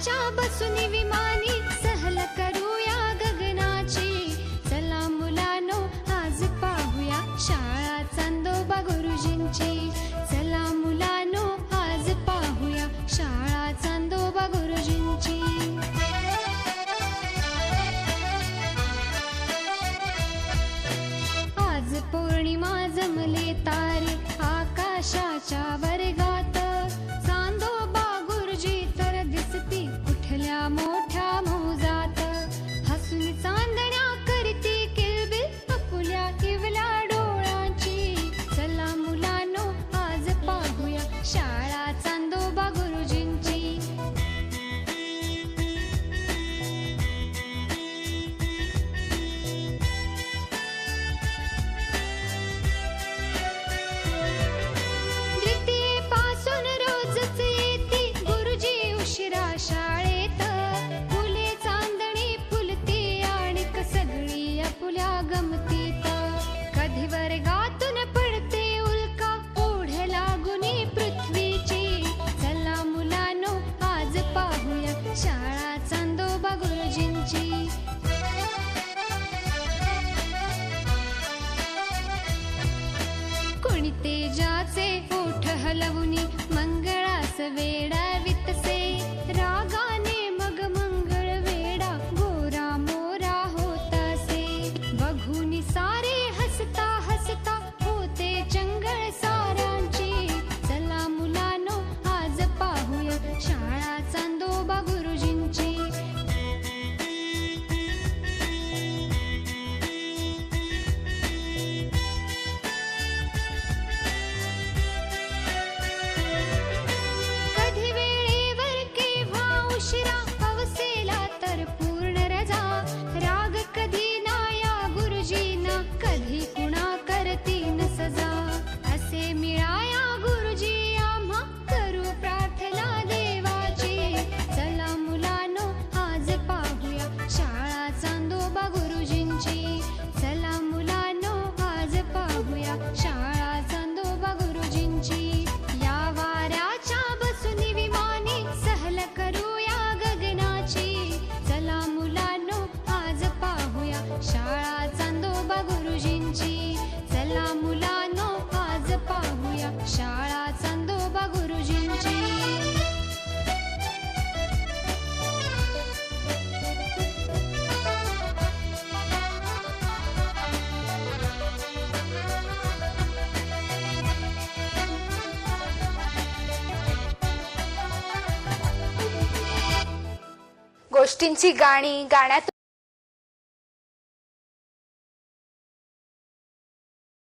वाऱ्याच्या बसून विमानी सहल करूया गगनाची. चला मुलांनो आज पाहूया शाळा चांदोबा गुरुजींची. चला मुलांनो आज पाहूया शाळा चांदोबा गुरुजींची. आज पौर्णिमा जमले तारे आकाशाच्या वर्गात. चांदोबा गुरुजी तर दिसती कुठल्या मोठ्या मौजात. हसून चांदण्या करती किलबिल आपुल्या इवल्या डोळ्यांची. चला मुलांनो आज पाहूया शाळा चांदोबा गुरुजींची. द्वितीयेपासून रोजच येती गुरुजी उशिरा शाळेत. फुले चांदणी फुलती आणि सगळी आपुल्या गमतीत. कधी वर्गातून पडते उल्का ओढ लागुनी पृथ्वीची. चला मुलांनो आज पाहूया शाळा चांदोबा गुरुजींची. कोणी तेजाचे ओठ हलवुनी मंगळास वेडावितसे. रागाने मग मंगळ वेडा गोरा मोरा होतासे. बघुनी सारे हसता हसता होते चंगळ सारांची. चला मुलांनो आज पाहूया शाळा चांदोबा गुरुजींची. कधी वेळेवर केव्हा उशिरा हवसेला तर पूर्ण रजा. राग कधी नाया गुरुजींना कधी कुणा करतीन सजा. असे मिळाया गुरुजी आम्हा करू प्रार्थना देवाची. चला मुलांनो आज पाहूया शाळा चांदोबा गुरुजींची. चला मुलांनो आज पाहूया शाळा चांदोबा गुरुजींची. या वाऱ्याच्या बसून विमानी सहल करूया गगनाची. चला मुलांनो आज पाहूया शाळा चांदोबा गुरुजींची. चला मुलांनो आज पाहूया शाळा चांदोबा गुरुजींची. गोष्टींची गाणी गाण्यात